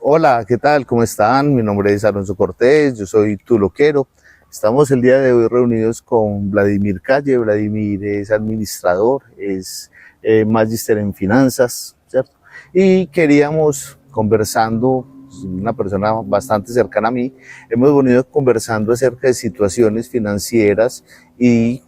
Hola, ¿qué tal? ¿Cómo están? Mi nombre es Alonso Cortés, yo soy tu loquero. Estamos el día de hoy reunidos con Vladimir Calle. Vladimir es administrador, es magíster en finanzas, ¿cierto? Y queríamos, conversando, una persona bastante cercana a mí, hemos venido conversando acerca de situaciones financieras y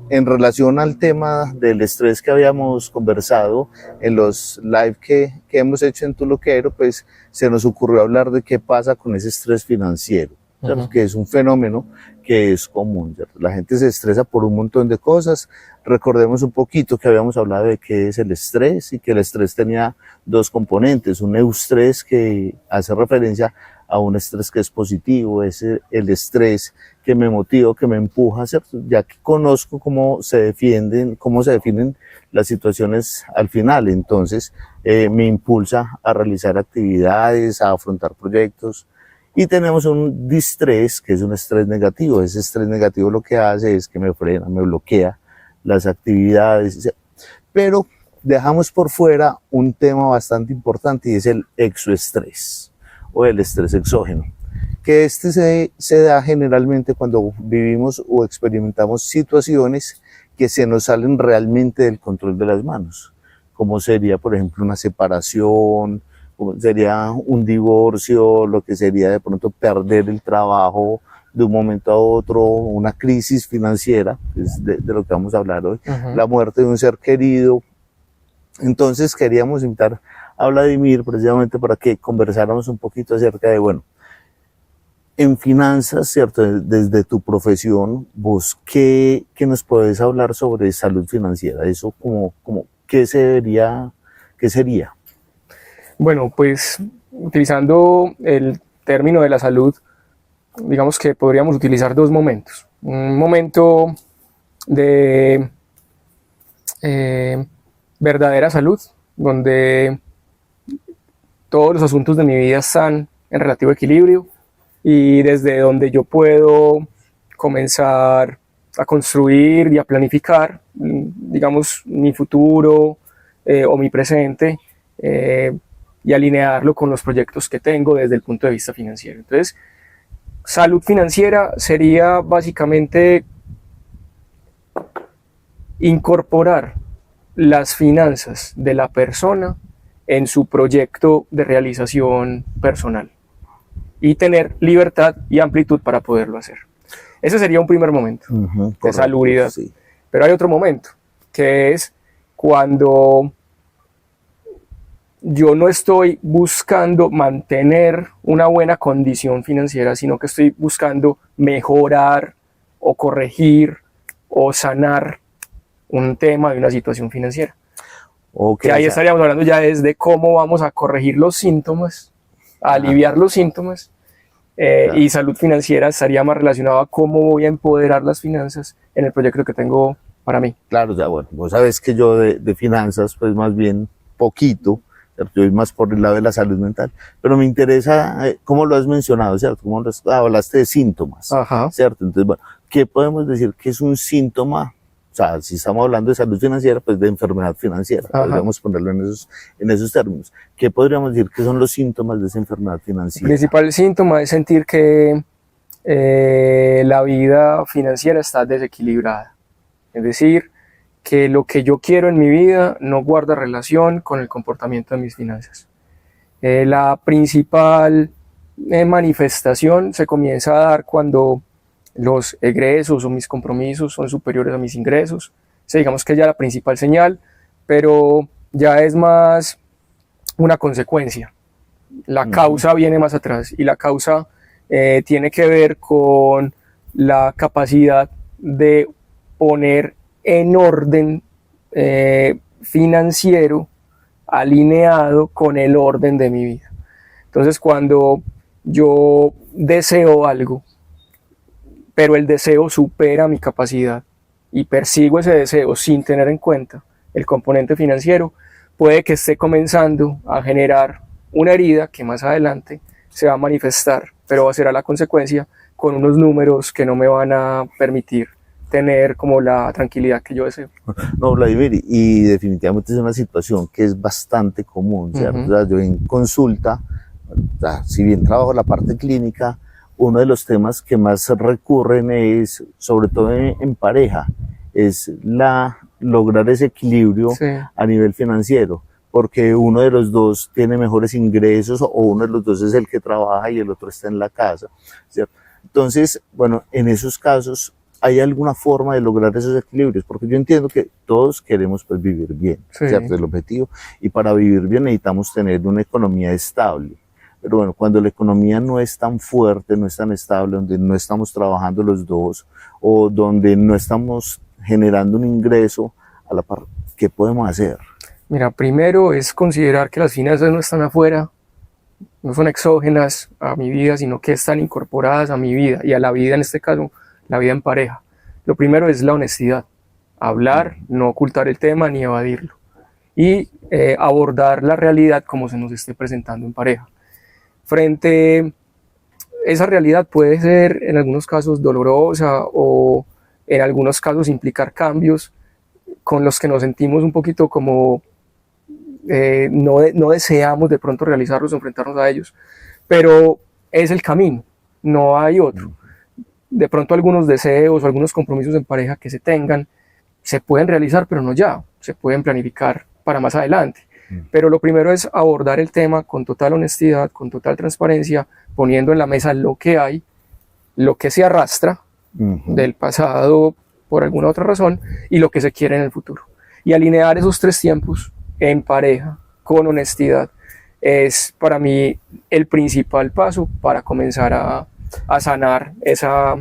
en relación al tema del estrés que habíamos conversado en los live que hemos hecho en Tu Loquero, pues se nos ocurrió hablar de qué pasa con ese estrés financiero, ¿cierto? Que es un fenómeno que es común, ¿cierto? La gente se estresa por un montón de cosas. Recordemos un poquito que habíamos hablado de qué es el estrés y que el estrés tenía dos componentes, un eustrés que hace referencia a un estrés que es positivo, es el estrés que me motiva, que me empuja, ¿cierto? Ya que conozco cómo se definen las situaciones al final, entonces me impulsa a realizar actividades, a afrontar proyectos. Y tenemos un distrés, que es un estrés negativo. Ese estrés negativo lo que hace es que me frena, me bloquea las actividades, pero dejamos por fuera un tema bastante importante y es el exoestrés o el estrés exógeno, que se da generalmente cuando vivimos o experimentamos situaciones que se nos salen realmente del control de las manos, como sería, por ejemplo, una separación, como sería un divorcio, lo que sería de pronto perder el trabajo de un momento a otro, una crisis financiera, que es de lo que vamos a hablar hoy, la muerte de un ser querido. Entonces queríamos invitar a Vladimir precisamente para que conversáramos un poquito acerca de, bueno, en finanzas, ¿cierto? Desde tu profesión, vos, ¿qué nos podés hablar sobre salud financiera? Eso ¿qué sería? Bueno, pues utilizando el término de la salud, digamos que podríamos utilizar dos momentos. Un momento de verdadera salud, donde todos los asuntos de mi vida están en relativo equilibrio y desde donde yo puedo comenzar a construir y a planificar, digamos, mi futuro o mi presente y alinearlo con los proyectos que tengo desde el punto de vista financiero. Entonces, salud financiera sería básicamente incorporar las finanzas de la persona en su proyecto de realización personal y tener libertad y amplitud para poderlo hacer. Ese sería un primer momento de salubridad. Sí. Pero hay otro momento, que es cuando yo no estoy buscando mantener una buena condición financiera, sino que estoy buscando mejorar o corregir o sanar un tema de una situación financiera. Que ahí estaríamos hablando ya de cómo vamos a corregir los síntomas, a aliviar los síntomas, claro. Y salud financiera estaría más relacionado a cómo voy a empoderar las finanzas en el proyecto que tengo para mí. Claro, ya bueno, vos sabés que yo de finanzas, pues más bien poquito, ¿cierto? Yo voy más por el lado de la salud mental, pero me interesa cómo lo has mencionado, ¿cierto? Cómo hablaste de síntomas, ¿cierto? Entonces, bueno, ¿qué podemos decir que es un síntoma? O sea, si estamos hablando de salud financiera, pues de enfermedad financiera, podríamos ponerlo en esos términos. ¿Qué podríamos decir que son los síntomas de esa enfermedad financiera? El principal síntoma es sentir que la vida financiera está desequilibrada. Es decir, que lo que yo quiero en mi vida no guarda relación con el comportamiento de mis finanzas. La principal manifestación se comienza a dar cuando los egresos o mis compromisos son superiores a mis ingresos. Sí, digamos que ya la principal señal, pero ya es más una consecuencia. La causa viene más atrás y la causa tiene que ver con la capacidad de poner en orden financiero alineado con el orden de mi vida. Entonces, cuando yo deseo algo, pero el deseo supera mi capacidad y persigo ese deseo sin tener en cuenta el componente financiero, puede que esté comenzando a generar una herida que más adelante se va a manifestar, pero va a ser a la consecuencia con unos números que no me van a permitir tener como la tranquilidad que yo deseo. No, Vladimir, y definitivamente es una situación que es bastante común, ¿cierto? O sea, yo en consulta Si bien trabajo la parte clínica, uno de los temas que más recurren es, sobre todo en pareja, es lograr ese equilibrio Sí. a nivel financiero, porque uno de los dos tiene mejores ingresos o uno de los dos es el que trabaja y el otro está en la casa, ¿cierto? Entonces, bueno, en esos casos, ¿hay alguna forma de lograr esos equilibrios? Porque yo entiendo que todos queremos pues vivir bien, Sí. ¿cierto? El objetivo. Y para vivir bien necesitamos tener una economía estable. Pero bueno, cuando la economía no es tan fuerte, no es tan estable, donde no estamos trabajando los dos o donde no estamos generando un ingreso a la par, ¿qué podemos hacer? Mira, primero es considerar que las finanzas no están afuera, no son exógenas a mi vida, sino que están incorporadas a mi vida y a la vida, en este caso, la vida en pareja. Lo primero es la honestidad, hablar, no ocultar el tema ni evadirlo y abordar la realidad como se nos esté presentando en pareja. Frente esa realidad puede ser en algunos casos dolorosa o en algunos casos implicar cambios con los que nos sentimos un poquito como no deseamos de pronto realizarlos o enfrentarnos a ellos, pero es el camino, no hay otro. De pronto algunos deseos o algunos compromisos en pareja que se tengan se pueden realizar, pero no ya, se pueden planificar para más adelante. Pero lo primero es abordar el tema con total honestidad, con total transparencia, poniendo en la mesa lo que hay, lo que se arrastra del pasado por alguna otra razón y lo que se quiere en el futuro. Y alinear esos tres tiempos en pareja, con honestidad, es para mí el principal paso para comenzar a sanar esa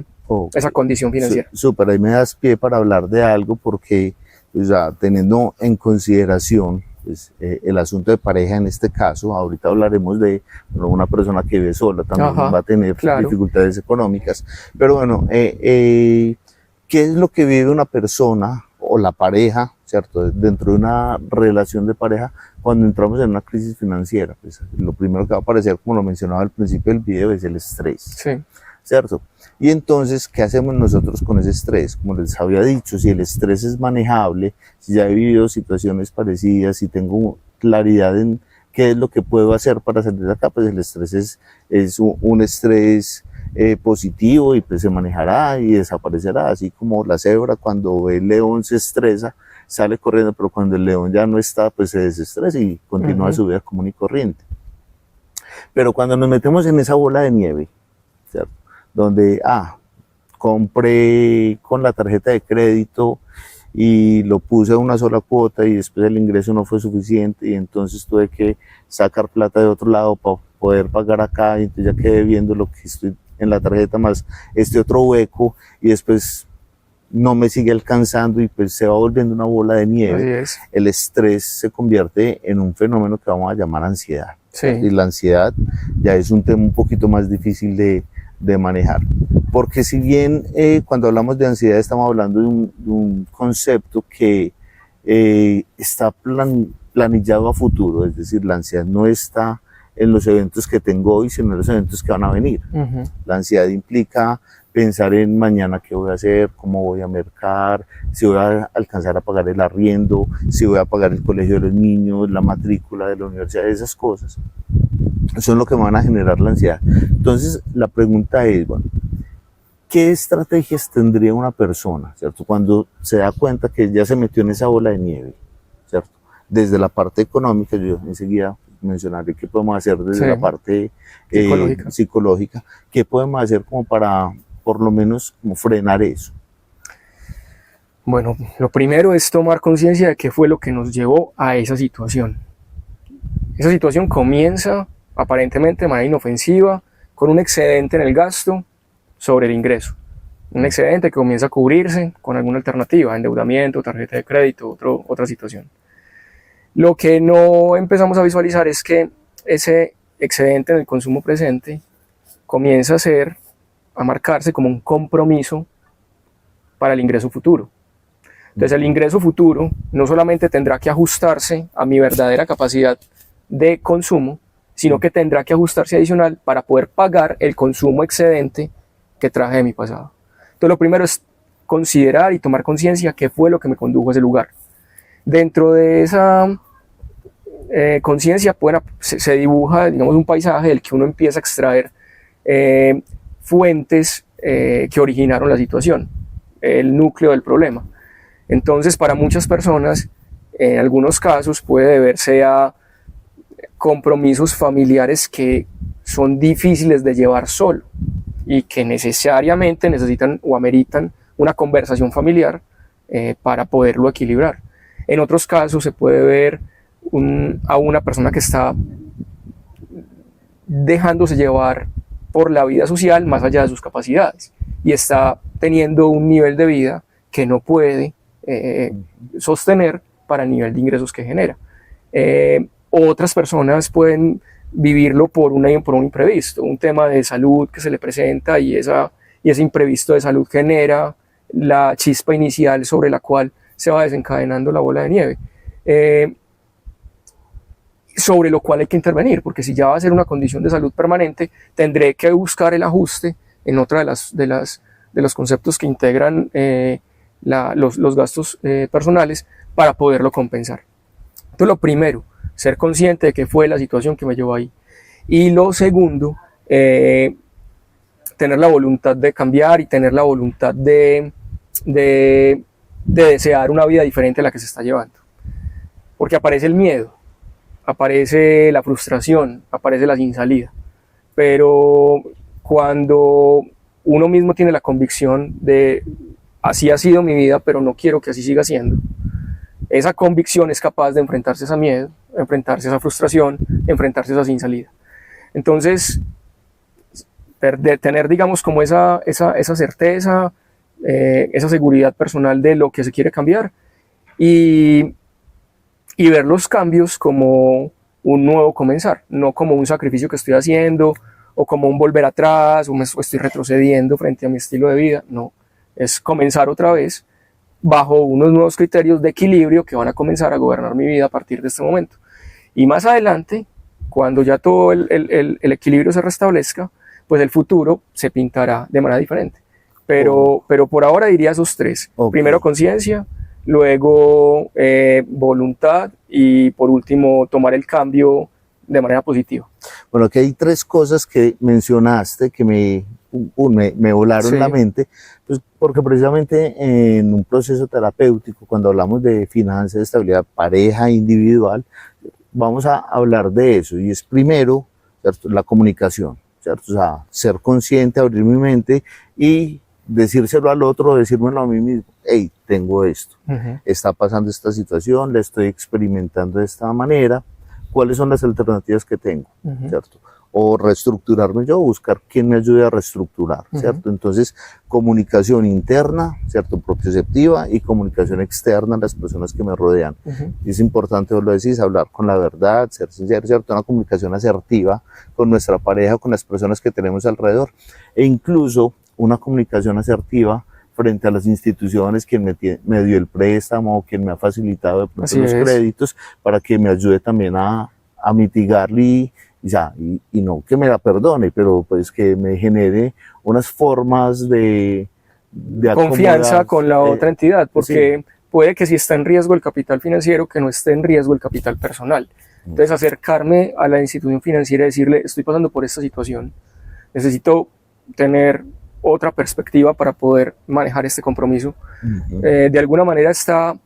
condición financiera. Súper, ahí me das pie para hablar de algo porque, o sea, teniendo en consideración pues, el asunto de pareja en este caso, ahorita hablaremos de una persona que vive sola, también va a tener dificultades económicas, pero bueno, ¿qué es lo que vive una persona o la pareja, ¿cierto? Dentro de una relación de pareja cuando entramos en una crisis financiera? Pues, lo primero que va a aparecer, como lo mencionaba al principio del video, es el estrés. Sí. ¿Cierto? Y entonces, ¿qué hacemos nosotros con ese estrés? Como les había dicho, si el estrés es manejable, si ya he vivido situaciones parecidas, si tengo claridad en qué es lo que puedo hacer para salir de acá, pues el estrés es un estrés positivo y pues se manejará y desaparecerá, así como la cebra cuando ve el león se estresa, sale corriendo, pero cuando el león ya no está, pues se desestresa y continúa su vida común y corriente. Pero cuando nos metemos en esa bola de nieve, ¿cierto? Donde, compré con la tarjeta de crédito y lo puse a una sola cuota y después el ingreso no fue suficiente y entonces tuve que sacar plata de otro lado para poder pagar acá y entonces ya quedé viendo lo que estoy en la tarjeta más este otro hueco y después no me sigue alcanzando y pues se va volviendo una bola de nieve. El estrés se convierte en un fenómeno que vamos a llamar ansiedad. Sí. Y la ansiedad ya es un tema un poquito más difícil de manejar, porque si bien cuando hablamos de ansiedad estamos hablando de un concepto que está planillado a futuro, es decir, la ansiedad no está en los eventos que tengo hoy, sino en los eventos que van a venir. La ansiedad implica pensar en mañana qué voy a hacer, cómo voy a mercar, si voy a alcanzar a pagar el arriendo, si voy a pagar el colegio de los niños, la matrícula de la universidad, esas cosas son lo que van a generar la ansiedad. Entonces la pregunta es, bueno, ¿qué estrategias tendría una persona, ¿cierto? Cuando se da cuenta que ya se metió en esa bola de nieve, ¿cierto? Desde la parte económica, yo enseguida mencionaré qué podemos hacer desde la parte psicológica, qué podemos hacer como para, por lo menos, como frenar eso. Bueno, lo primero es tomar conciencia de qué fue lo que nos llevó a esa situación. Esa situación comienza aparentemente de manera inofensiva, con un excedente en el gasto sobre el ingreso. Un excedente que comienza a cubrirse con alguna alternativa, endeudamiento, tarjeta de crédito, otra situación. Lo que no empezamos a visualizar es que ese excedente en el consumo presente comienza a marcarse como un compromiso para el ingreso futuro. Entonces el ingreso futuro no solamente tendrá que ajustarse a mi verdadera capacidad de consumo, sino que tendrá que ajustarse adicional para poder pagar el consumo excedente que traje de mi pasado. Entonces lo primero es considerar y tomar conciencia qué fue lo que me condujo a ese lugar. Dentro de conciencia se dibuja, digamos, un paisaje del que uno empieza a extraer fuentes que originaron la situación, el núcleo del problema. Entonces, para muchas personas, en algunos casos puede deberse a compromisos familiares que son difíciles de llevar solo y que necesariamente necesitan o ameritan una conversación familiar para poderlo equilibrar. En otros casos se puede ver a una persona que está dejándose llevar por la vida social más allá de sus capacidades y está teniendo un nivel de vida que no puede sostener para el nivel de ingresos que genera. Otras personas pueden vivirlo por un imprevisto, un tema de salud que se le presenta y ese imprevisto de salud genera la chispa inicial sobre la cual se va desencadenando la bola de nieve, sobre lo cual hay que intervenir, porque si ya va a ser una condición de salud permanente, tendré que buscar el ajuste en otra de los conceptos que integran los gastos personales para poderlo compensar. Entonces, lo primero, ser consciente de qué fue la situación que me llevó ahí. Y lo segundo, tener la voluntad de cambiar y tener la voluntad de desear una vida diferente a la que se está llevando. Porque aparece el miedo, aparece la frustración, aparece la sin salida. Pero cuando uno mismo tiene la convicción de así ha sido mi vida, pero no quiero que así siga siendo, esa convicción es capaz de enfrentarse a ese miedo, enfrentarse a esa frustración, enfrentarse a esa sin salida. Entonces, tener, digamos, como esa certeza, esa seguridad personal de lo que se quiere cambiar y ver los cambios como un nuevo comenzar, no como un sacrificio que estoy haciendo o como un volver atrás o estoy retrocediendo frente a mi estilo de vida. No, es comenzar otra vez bajo unos nuevos criterios de equilibrio que van a comenzar a gobernar mi vida a partir de este momento. Y más adelante, cuando ya todo el equilibrio se restablezca, pues el futuro se pintará de manera diferente. Pero por ahora diría esos tres. Okay. Primero conciencia, luego voluntad y por último tomar el cambio de manera positiva. Bueno, aquí hay tres cosas que mencionaste que me volaron la mente, pues porque precisamente en un proceso terapéutico, cuando hablamos de finanzas, de estabilidad, pareja, individual, vamos a hablar de eso, y es primero, ¿cierto?, la comunicación, ¿cierto? O sea, ser consciente, abrir mi mente y decírselo al otro, decírmelo a mí mismo: hey, tengo esto, está pasando esta situación, la estoy experimentando de esta manera, ¿cuáles son las alternativas que tengo? ¿Cierto? O reestructurarme yo, buscar quien me ayude a reestructurar, ¿cierto? Entonces, comunicación interna, ¿cierto?, propioceptiva, y comunicación externa a las personas que me rodean. Y es importante, vos lo decís, hablar con la verdad, ser sincero, ¿cierto? Una comunicación asertiva con nuestra pareja, con las personas que tenemos alrededor, e incluso una comunicación asertiva frente a las instituciones, quien me dio el préstamo o quien me ha facilitado de pronto los créditos, para que me ayude también a mitigarle y no que me la perdone, pero pues que me genere unas formas de confianza con la otra entidad, porque puede que si está en riesgo el capital financiero, que no esté en riesgo el capital personal. Entonces, acercarme a la institución financiera y decirle: estoy pasando por esta situación, necesito tener otra perspectiva para poder manejar este compromiso. De alguna manera está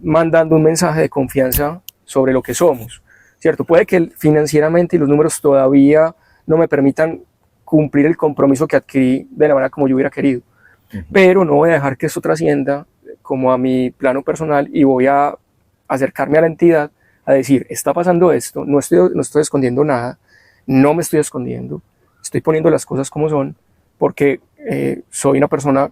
mandando un mensaje de confianza sobre lo que somos, ¿cierto? Puede que financieramente y los números todavía no me permitan cumplir el compromiso que adquirí de la manera como yo hubiera querido, pero no voy a dejar que eso trascienda como a mi plano personal, y voy a acercarme a la entidad a decir: está pasando esto, no estoy escondiendo nada, no me estoy escondiendo, estoy poniendo las cosas como son, porque soy una persona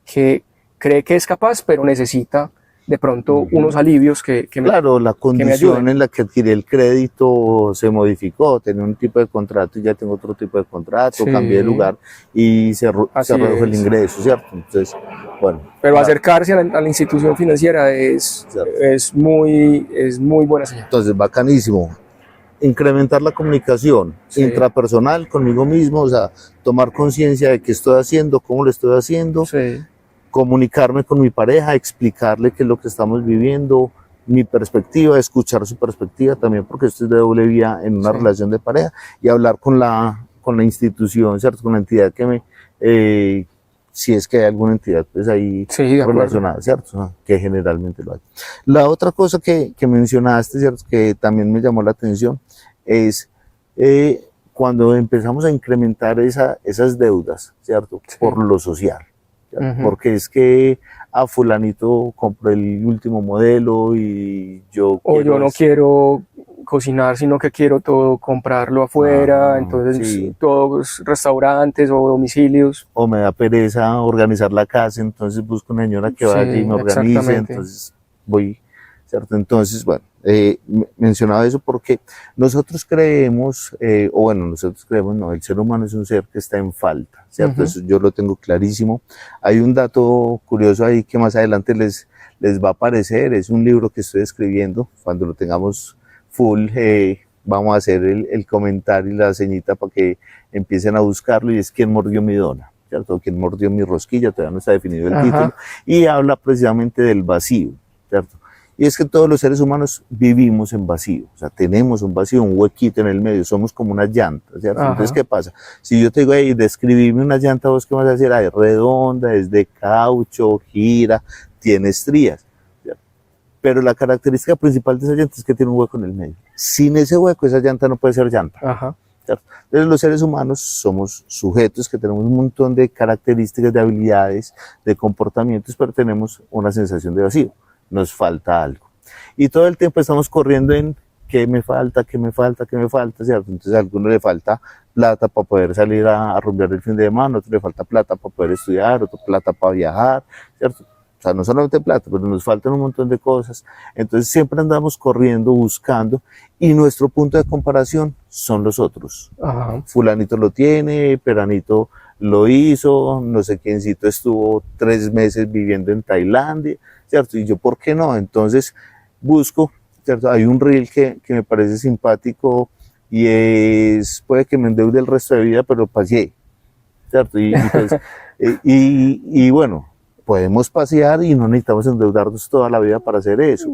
que cree que es capaz, pero necesita de pronto unos alivios que claro, la condición en la que adquirí el crédito se modificó, tenía un tipo de contrato y ya tengo otro tipo de contrato, cambié de lugar y se redujo el ingreso, ¿cierto? Entonces, bueno. Pero acercarse a la institución financiera es muy buena señal. Entonces, bacanísimo. Incrementar la comunicación intrapersonal conmigo mismo, o sea, tomar conciencia de qué estoy haciendo, cómo lo estoy haciendo, comunicarme con mi pareja, explicarle qué es lo que estamos viviendo, mi perspectiva, escuchar su perspectiva también, porque esto es de doble vía en una relación de pareja, y hablar con la institución, ¿cierto? Con la entidad que me, si es que hay alguna entidad pues ahí relacionada, ¿cierto? Que generalmente lo hay. La otra cosa que mencionaste, ¿cierto? Que también me llamó la atención, es cuando empezamos a incrementar esas deudas, ¿cierto? Por lo social. Porque es que a fulanito compré el último modelo y yo no quiero cocinar, sino que quiero todo comprarlo afuera, entonces todos restaurantes o domicilios. O me da pereza organizar la casa, entonces busco una señora que vaya y me organice, entonces voy, ¿cierto? Entonces, bueno, mencionaba eso porque nosotros creemos, no, el ser humano es un ser que está en falta, ¿cierto? Eso yo lo tengo clarísimo. Hay un dato curioso ahí que más adelante les va a aparecer, es un libro que estoy escribiendo, cuando lo tengamos full, vamos a hacer el comentario y la ceñita para que empiecen a buscarlo, y es ¿Quién mordió mi dona? ¿Cierto? ¿Quién mordió mi rosquilla? Todavía no está definido el título, y habla precisamente del vacío, ¿cierto? Y es que todos los seres humanos vivimos en vacío, o sea, tenemos un vacío, un huequito en el medio, somos como una llanta, ¿cierto? Entonces, ¿qué pasa? Si yo te digo, hey, describirme una llanta, ¿vos qué vas a decir? Es redonda, es de caucho, gira, tiene estrías, ¿cierto? Pero la característica principal de esa llanta es que tiene un hueco en el medio. Sin ese hueco, esa llanta no puede ser llanta. ¿Cierto? Entonces, los seres humanos somos sujetos que tenemos un montón de características, de habilidades, de comportamientos, pero tenemos una sensación de vacío. Nos falta algo. Y todo el tiempo estamos corriendo en qué me falta, ¿cierto? Entonces a alguno le falta plata para poder salir a rumbear el fin de semana, a otro le falta plata para poder estudiar, otro plata para viajar, ¿cierto? O sea, no solamente plata, pero nos faltan un montón de cosas. Entonces siempre andamos corriendo, buscando, y nuestro punto de comparación son los otros. Fulanito lo tiene, peranito lo hizo, no sé quiéncito estuvo 3 meses viviendo en Tailandia, ¿cierto? Y yo, ¿por qué no? Entonces busco, ¿cierto? Hay un reel que me parece simpático y puede que me endeude el resto de vida, pero pasé, ¿cierto? Y bueno, podemos pasear y no necesitamos endeudarnos toda la vida para hacer eso.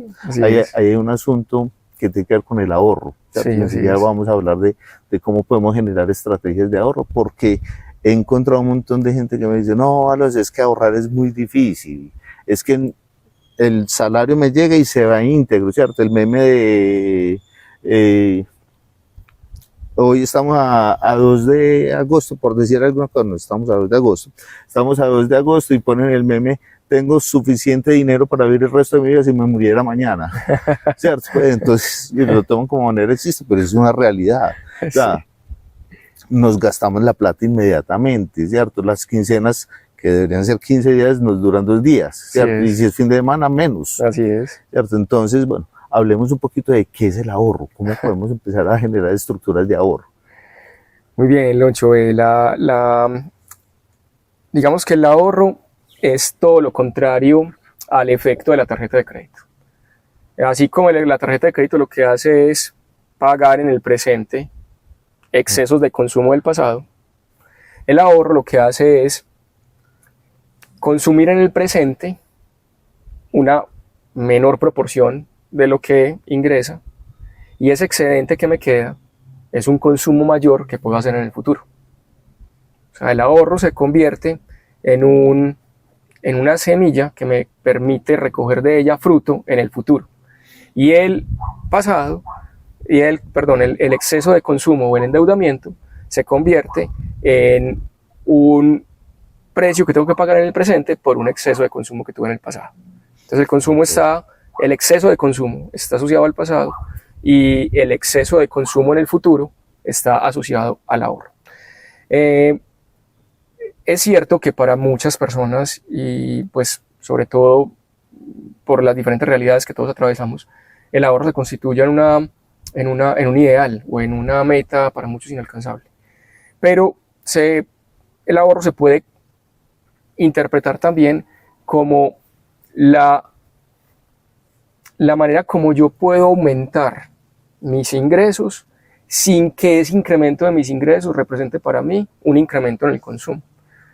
Hay un asunto que tiene que ver con el ahorro, ¿cierto? Ya vamos a hablar de cómo podemos generar estrategias de ahorro, porque he encontrado un montón de gente que me dice, no, Alos, es que ahorrar es muy difícil, es que el salario me llega y se va íntegro, ¿cierto? El meme de hoy estamos a 2 de agosto, por decir alguna cosa, no estamos a 2 de agosto, estamos a 2 de agosto y ponen el meme, tengo suficiente dinero para vivir el resto de mi vida si me muriera mañana, ¿cierto? Pues entonces lo toman como manera existe, pero es una realidad. O sea, nos gastamos la plata inmediatamente, ¿cierto? Las quincenas, que deberían ser 15 días, nos duran 2 días, ¿cierto? Y si es fin de semana, menos. Así es. ¿Cierto? Entonces, bueno, hablemos un poquito de qué es el ahorro, cómo podemos empezar a generar estructuras de ahorro. Muy bien, Loncho. Digamos que el ahorro es todo lo contrario al efecto de la tarjeta de crédito. Así como la tarjeta de crédito lo que hace es pagar en el presente excesos de consumo del pasado, el ahorro lo que hace es consumir en el presente una menor proporción de lo que ingresa, y ese excedente que me queda es un consumo mayor que puedo hacer en el futuro. O sea, el ahorro se convierte en una semilla que me permite recoger de ella fruto en el futuro. Y el exceso de consumo o el endeudamiento se convierte en un precio que tengo que pagar en el presente por un exceso de consumo que tuve en el pasado. Entonces el exceso de consumo está asociado al pasado y el exceso de consumo en el futuro está asociado al ahorro. Es cierto que para muchas personas, y pues sobre todo por las diferentes realidades que todos atravesamos, el ahorro se constituye en un ideal o en una meta para muchos inalcanzable. Pero el ahorro se puede interpretar también como la manera como yo puedo aumentar mis ingresos sin que ese incremento de mis ingresos represente para mí un incremento en el consumo.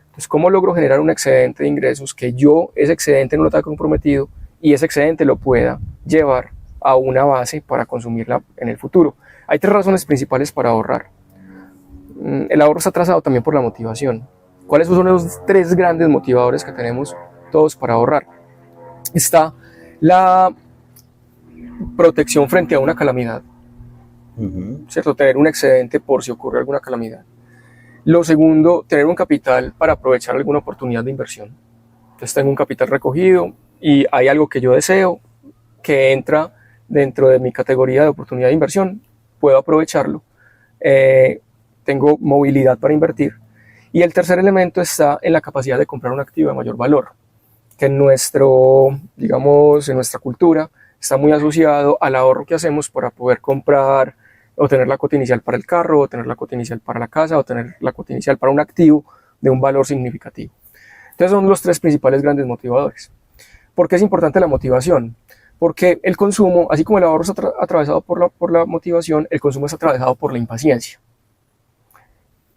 Entonces, ¿cómo logro generar un excedente de ingresos que ese excedente no lo tenga comprometido y ese excedente lo pueda llevar a una base para consumirla en el futuro. Hay 3 razones principales para ahorrar. El ahorro está trazado también por la motivación. ¿Cuáles son los 3 grandes motivadores que tenemos todos para ahorrar? Está la protección frente a una calamidad, ¿cierto? Tener un excedente por si ocurre alguna calamidad. Lo segundo, tener un capital para aprovechar alguna oportunidad de inversión. Entonces tengo un capital recogido y hay algo que yo deseo que entra dentro de mi categoría de oportunidad de inversión, puedo aprovecharlo. Tengo movilidad para invertir. Y el tercer elemento está en la capacidad de comprar un activo de mayor valor, que en digamos, en nuestra cultura está muy asociado al ahorro que hacemos para poder comprar o tener la cuota inicial para el carro, o tener la cuota inicial para la casa, o tener la cuota inicial para un activo de un valor significativo. Entonces son los 3 principales grandes motivadores. ¿Por qué es importante la motivación? Porque el consumo, así como el ahorro está atravesado por la motivación, el consumo está atravesado por la impaciencia.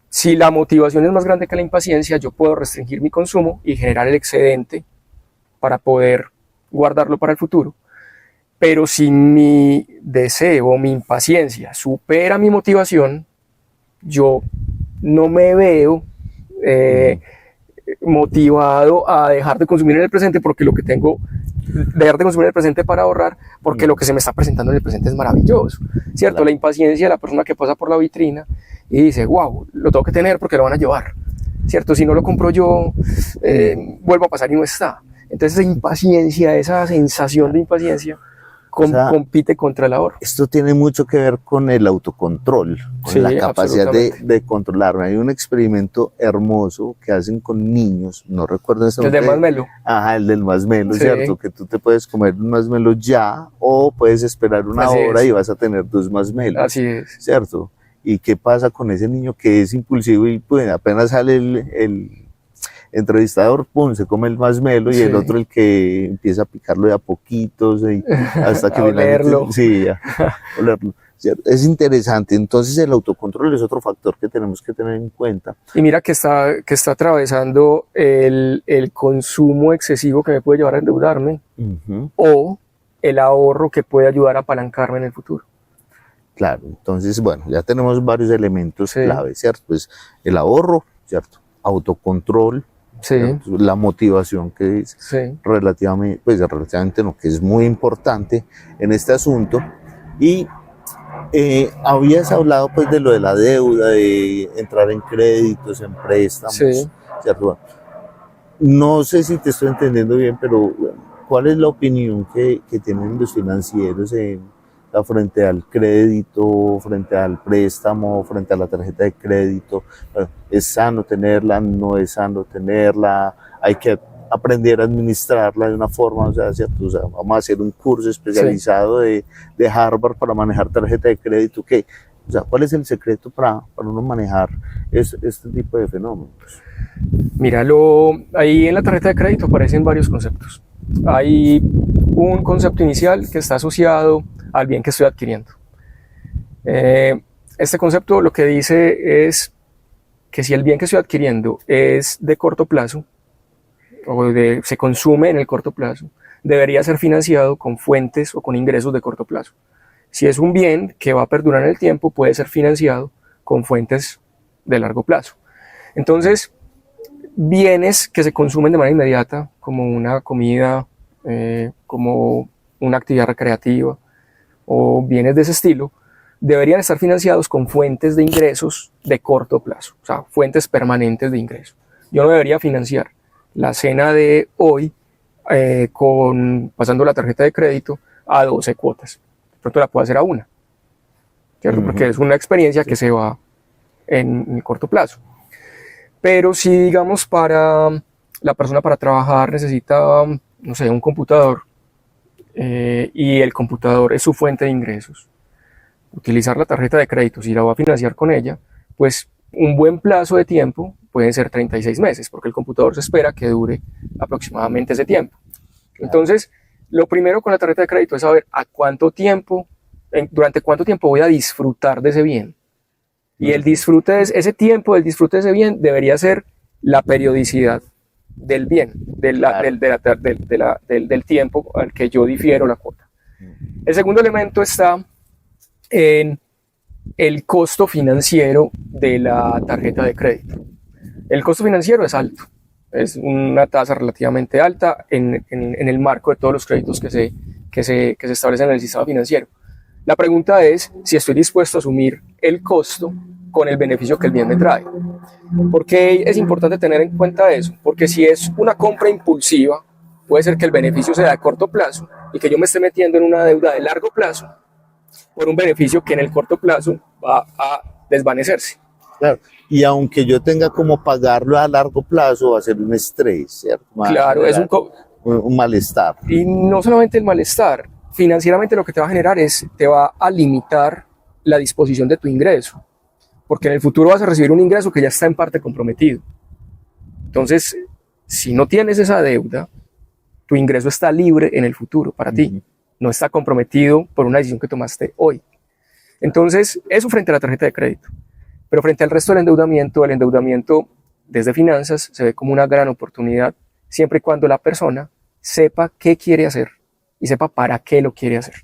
Si la motivación es más grande que la impaciencia, yo puedo restringir mi consumo y generar el excedente para poder guardarlo para el futuro. Pero si mi deseo, mi impaciencia supera mi motivación, yo no me veo motivado a dejar de consumir en el presente, porque lo que tengo, dejar de consumir en el presente para ahorrar, porque lo que se me está presentando en el presente es maravilloso, ¿cierto? Claro. La impaciencia de la persona que pasa por la vitrina y dice, wow, lo tengo que tener porque lo van a llevar, ¿cierto? Si no lo compro yo, vuelvo a pasar y no está. Entonces esa impaciencia, esa sensación de impaciencia compite contra el ahorro. Esto tiene mucho que ver con el autocontrol, con la capacidad de controlarme. Hay un experimento hermoso que hacen con niños, no recuerdo ese nombre. El del masmelo. Ajá, el del masmelo, sí. ¿Cierto? Que tú te puedes comer un masmelo ya o puedes esperar una hora y vas a tener 2 masmelos. Así es. ¿Cierto? ¿Y qué pasa con ese niño que es impulsivo y pues apenas sale el entrevistador, pum, se come el masmelo y el otro el que empieza a picarlo de a poquitos hasta que olerlo. Sí, olerlo. Es interesante. Entonces el autocontrol es otro factor que tenemos que tener en cuenta. Y mira que está atravesando el consumo excesivo que me puede llevar a endeudarme, o el ahorro que puede ayudar a apalancarme en el futuro. Claro, entonces bueno, ya tenemos varios elementos clave, ¿cierto? Pues el ahorro, ¿cierto? Autocontrol, la motivación, que es relativamente no, que es muy importante en este asunto. Y habías hablado pues de lo de la deuda, de entrar en créditos, en préstamos, ¿cierto? No sé si te estoy entendiendo bien, pero ¿cuál es la opinión que tienen los financieros frente al crédito, frente al préstamo, frente a la tarjeta de crédito? ¿Es sano tenerla? ¿No es sano tenerla? ¿Hay que aprender a administrarla de una forma? O sea, vamos a hacer un curso especializado de Harvard para manejar tarjeta de crédito. ¿Qué? O sea, ¿cuál es el secreto para uno manejar este tipo de fenómenos? Mira, ahí en la tarjeta de crédito aparecen varios conceptos. Hay un concepto inicial que está asociado al bien que estoy adquiriendo. Este concepto lo que dice es que si el bien que estoy adquiriendo es de corto plazo, o se consume en el corto plazo, debería ser financiado con fuentes o con ingresos de corto plazo. Si es un bien que va a perdurar en el tiempo, puede ser financiado con fuentes de largo plazo. Entonces, bienes que se consumen de manera inmediata, como una comida, como una actividad recreativa, o bienes de ese estilo, deberían estar financiados con fuentes de ingresos de corto plazo, o sea, fuentes permanentes de ingresos. Yo no debería financiar la cena de hoy pasando la tarjeta de crédito a 12 cuotas. De pronto la puedo hacer a una, ¿cierto? Porque es una experiencia que se va en el corto plazo. Pero si, digamos, la persona para trabajar necesita, no sé, un computador, y el computador es su fuente de ingresos, utilizar la tarjeta de crédito, si la va a financiar con ella, pues un buen plazo de tiempo pueden ser 36 meses, porque el computador se espera que dure aproximadamente ese tiempo. Entonces, lo primero con la tarjeta de crédito es saber durante cuánto tiempo voy a disfrutar de ese bien. Y ese tiempo del disfrute de ese bien debería ser la periodicidad del bien, del tiempo al que yo difiero la cuota. El segundo elemento está en el costo financiero de la tarjeta de crédito. El costo financiero es alto, es una tasa relativamente alta en el marco de todos los créditos que se establecen en el sistema financiero. La pregunta es si estoy dispuesto a asumir el costo con el beneficio que el bien me trae. ¿Por qué es importante tener en cuenta eso? Porque si es una compra impulsiva, puede ser que el beneficio sea de corto plazo y que yo me esté metiendo en una deuda de largo plazo por un beneficio que en el corto plazo va a desvanecerse. Claro. Y aunque yo tenga como pagarlo a largo plazo, va a ser un estrés, ¿cierto? Claro, es un malestar. Y no solamente el malestar, financieramente lo que te va a generar es, te va a limitar la disposición de tu ingreso, porque en el futuro vas a recibir un ingreso que ya está en parte comprometido. Entonces, si no tienes esa deuda, tu ingreso está libre en el futuro para ti, no está comprometido por una decisión que tomaste hoy. Entonces, eso frente a la tarjeta de crédito. Pero frente al resto del endeudamiento, el endeudamiento desde finanzas se ve como una gran oportunidad siempre y cuando la persona sepa qué quiere hacer y sepa para qué lo quiere hacer.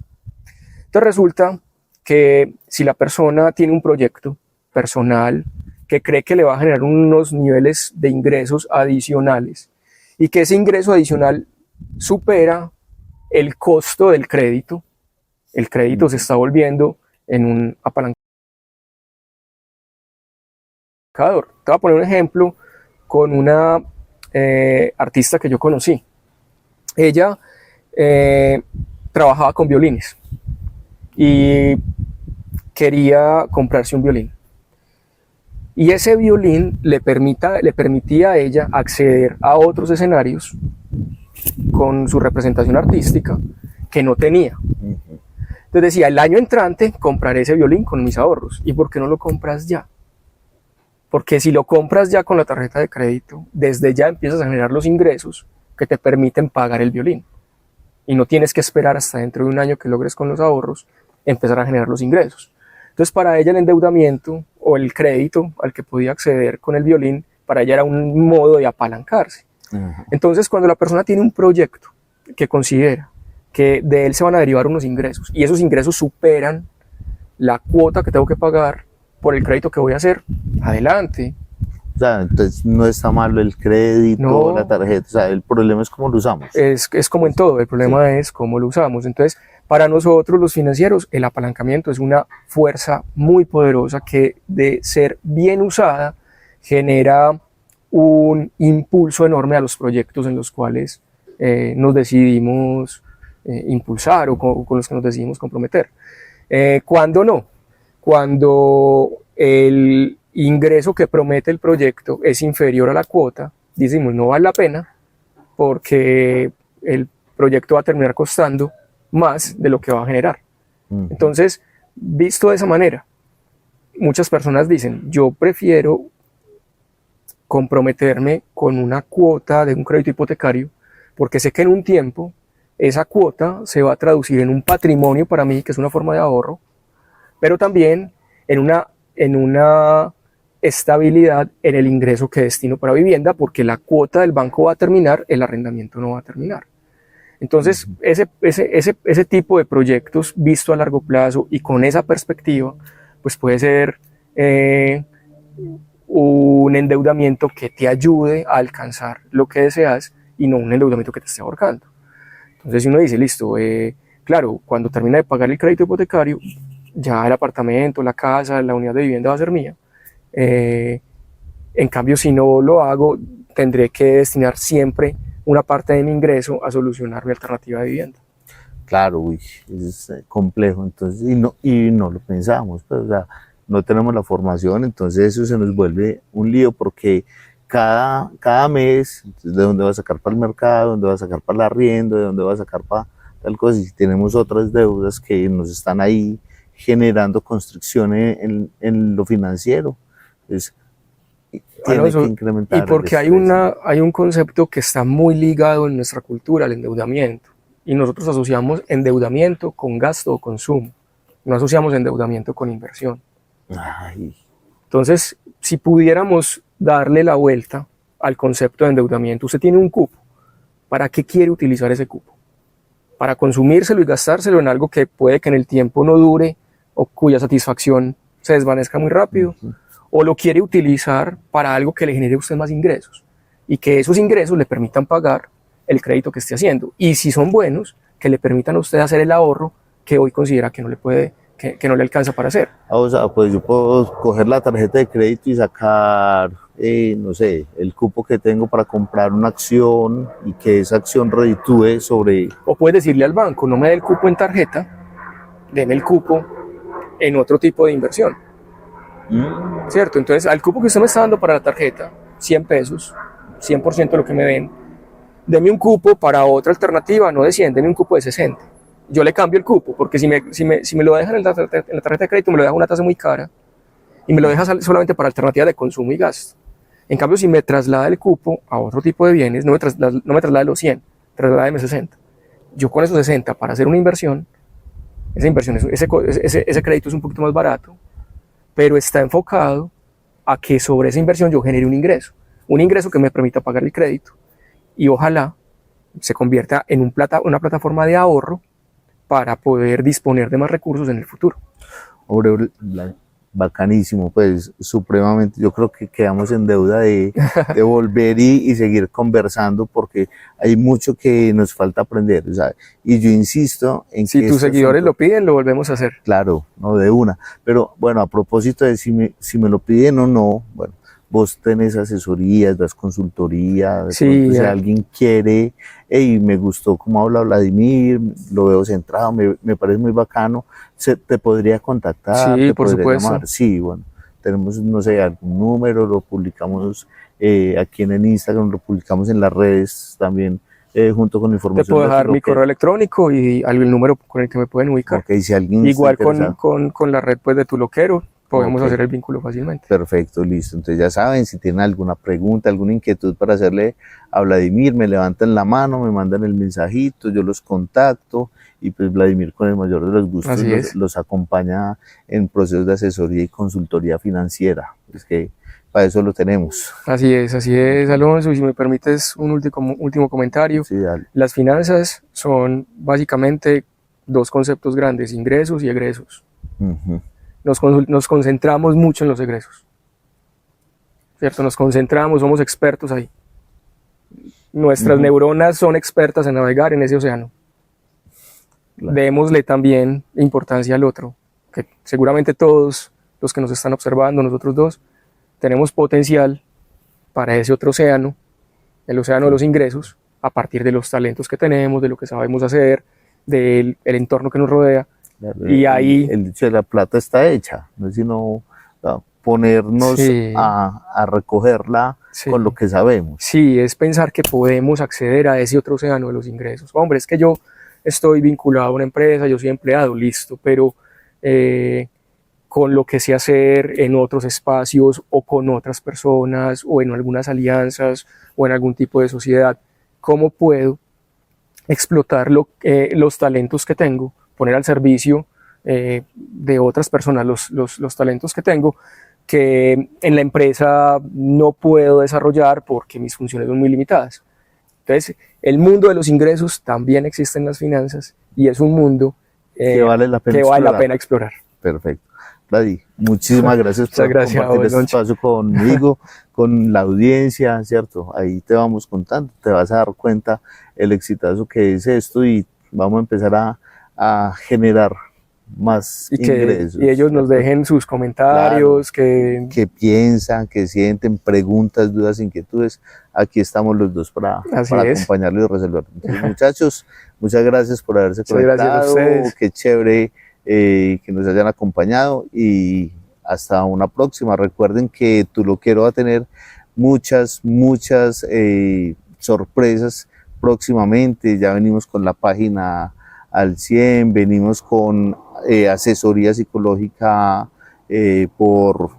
Entonces resulta que si la persona tiene un proyecto personal que cree que le va a generar unos niveles de ingresos adicionales y que ese ingreso adicional supera el costo del crédito, el crédito se está volviendo en un apalancador. Te voy a poner un ejemplo con una artista que yo conocí. Ella trabajaba con violines y quería comprarse un violín. Y ese violín le permitía a ella acceder a otros escenarios con su representación artística que no tenía. Entonces decía, el año entrante compraré ese violín con mis ahorros. ¿Y por qué no lo compras ya? Porque si lo compras ya con la tarjeta de crédito, desde ya empiezas a generar los ingresos que te permiten pagar el violín. Y no tienes que esperar hasta dentro de un año que logres con los ahorros empezar a generar los ingresos. Entonces para ella el endeudamiento o el crédito al que podía acceder con el violín, para ella era un modo de apalancarse. Entonces cuando la persona tiene un proyecto que considera que de él se van a derivar unos ingresos y esos ingresos superan la cuota que tengo que pagar por el crédito que voy a hacer, adelante. O sea, entonces no está malo el crédito, no, la tarjeta, o sea, el problema es cómo lo usamos. Es como en todo, el problema es cómo lo usamos. Entonces, para nosotros los financieros, el apalancamiento es una fuerza muy poderosa que de ser bien usada genera un impulso enorme a los proyectos en los cuales nos decidimos impulsar o con los que nos decidimos comprometer. ¿Cuándo no? Cuando el ingreso que promete el proyecto es inferior a la cuota, decimos no vale la pena porque el proyecto va a terminar costando más de lo que va a generar. Entonces, visto de esa manera, muchas personas dicen, yo prefiero comprometerme con una cuota de un crédito hipotecario porque sé que en un tiempo esa cuota se va a traducir en un patrimonio para mí, que es una forma de ahorro, pero también en una estabilidad en el ingreso que destino para vivienda, porque la cuota del banco va a terminar, el arrendamiento no va a terminar. Entonces, ese tipo de proyectos visto a largo plazo y con esa perspectiva, pues puede ser un endeudamiento que te ayude a alcanzar lo que deseas y no un endeudamiento que te esté ahorcando. Entonces, si uno dice, listo, claro, cuando termine de pagar el crédito hipotecario, ya el apartamento, la casa, la unidad de vivienda va a ser mía. En cambio, si no lo hago, tendré que destinar siempre una parte de mi ingreso a solucionar mi alternativa de vivienda. Claro, uy, es complejo, entonces, y no lo pensamos, pues, o sea, no tenemos la formación, entonces eso se nos vuelve un lío porque cada mes, ¿de dónde va a sacar para el mercado? ¿De dónde va a sacar para el arriendo? ¿De dónde va a sacar para tal cosa? Y tenemos otras deudas que nos están ahí generando constricciones en lo financiero. Entonces, tiene que incrementar. Y porque hay un concepto que está muy ligado en nuestra cultura, el endeudamiento. Y nosotros asociamos endeudamiento con gasto o consumo. No asociamos endeudamiento con inversión. Ay. Entonces, si pudiéramos darle la vuelta al concepto de endeudamiento, usted tiene un cupo. ¿Para qué quiere utilizar ese cupo? para consumírselo y gastárselo en algo que puede que en el tiempo no dure o cuya satisfacción se desvanezca muy rápido, o lo quiere utilizar para algo que le genere a usted más ingresos y que esos ingresos le permitan pagar el crédito que esté haciendo, y si son buenos, que le permitan a usted hacer el ahorro que hoy considera que no le puede, que no le alcanza para hacer. O sea, pues yo puedo coger la tarjeta de crédito y sacar, no sé, el cupo que tengo para comprar una acción y que esa acción reditúe sobre... O puede decirle al banco, no me dé el cupo en tarjeta, deme el cupo en otro tipo de inversión. ¿Cierto? Entonces, al cupo que usted me está dando para la tarjeta, 100 pesos, 100% de lo que me den, deme un cupo para otra alternativa, no de 100, deme un cupo de 60. Yo le cambio el cupo, porque si me lo dejan en la tarjeta de crédito, me lo deja una tasa muy cara y me lo deja solamente para alternativas de consumo y gasto. En cambio, si me traslada el cupo a otro tipo de bienes, no me traslada los 100, trasládeme 60. Yo con esos 60 para hacer una inversión, ese crédito es un poquito más barato, pero está enfocado a que sobre esa inversión yo genere un ingreso que me permita pagar el crédito y ojalá se convierta en una plataforma de ahorro para poder disponer de más recursos en el futuro. Hombre, bacanísimo, pues supremamente. Yo creo que quedamos en deuda de volver y seguir conversando, porque hay mucho que nos falta aprender, o sea, y yo insisto en si que tus seguidores lo piden, lo volvemos a hacer. Claro, no de una. Pero bueno, a propósito de si me lo piden o no, bueno, vos tenés asesorías, das consultoría, si alguien quiere, hey, me gustó cómo habla Vladimir, lo veo centrado, me parece muy bacano, te podría contactar, sí, te por podría supuesto. llamar. Sí, bueno, tenemos, no sé, algún número, lo publicamos aquí en el Instagram, lo publicamos en las redes también, junto con información. Te puedo dejar mi correo electrónico y el número con el que me pueden ubicar. Okay, si alguien igual con la red pues de Tu Loquero, podemos hacer el vínculo fácilmente. Perfecto, listo. Entonces ya saben, si tienen alguna pregunta, alguna inquietud para hacerle a Vladimir, me levantan la mano, me mandan el mensajito, yo los contacto y pues Vladimir con el mayor de los gustos los acompaña en procesos de asesoría y consultoría financiera. Es que para eso lo tenemos. Así es, Alonso. Y si me permites un último comentario. Sí, dale. Las finanzas son básicamente dos conceptos grandes, ingresos y egresos. Nos concentramos mucho en los egresos, ¿cierto? Nos concentramos, somos expertos ahí. Nuestras neuronas son expertas en navegar en ese océano. Claro. Démosle también importancia al otro, que seguramente todos los que nos están observando, nosotros dos, tenemos potencial para ese otro océano, el océano de los ingresos, a partir de los talentos que tenemos, de lo que sabemos hacer, del entorno que nos rodea. Y ahí el dicho de la plata está hecha, no es sino ponernos a recogerla con lo que sabemos. Sí, es pensar que podemos acceder a ese otro océano de los ingresos. Hombre, es que yo estoy vinculado a una empresa, yo soy empleado, listo, pero con lo que sé hacer en otros espacios o con otras personas o en algunas alianzas o en algún tipo de sociedad, ¿cómo puedo explotar los talentos que tengo, poner al servicio de otras personas los talentos que tengo, que en la empresa no puedo desarrollar porque mis funciones son muy limitadas? Entonces, el mundo de los ingresos también existe en las finanzas y es un mundo que vale la pena explorar. Perfecto. Vladi, muchísimas gracias por compartir este espacio conmigo, con la audiencia, ¿cierto? Ahí te vamos contando, te vas a dar cuenta el exitazo que es esto y vamos a empezar a generar más ingresos. Y ellos nos dejen sus comentarios, claro, que piensan, que sienten, preguntas, dudas, inquietudes. Aquí estamos los dos para acompañarlos y resolver. Entonces, muchachos, muchas gracias por haberse conectado. Qué chévere que nos hayan acompañado y hasta una próxima. Recuerden que Tu Loquero va a tener muchas sorpresas próximamente. Ya venimos con la página al 100, venimos con asesoría psicológica por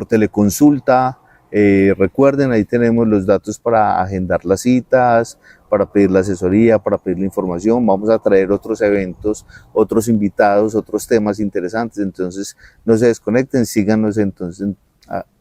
teleconsulta. Recuerden, ahí tenemos los datos para agendar las citas, para pedir la asesoría, para pedir la información. Vamos a traer otros eventos, otros invitados, otros temas interesantes. Entonces no se desconecten, síganos entonces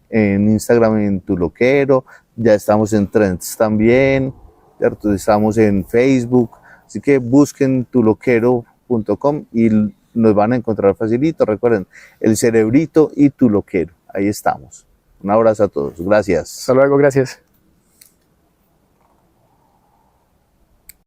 en Instagram en Tu Loquero. Ya estamos en Trends también, ¿cierto? Estamos en Facebook. Así que busquen tuloquero.com y nos van a encontrar facilito. Recuerden, El Cerebrito y Tu Loquero. Ahí estamos. Un abrazo a todos. Gracias. Hasta luego, gracias.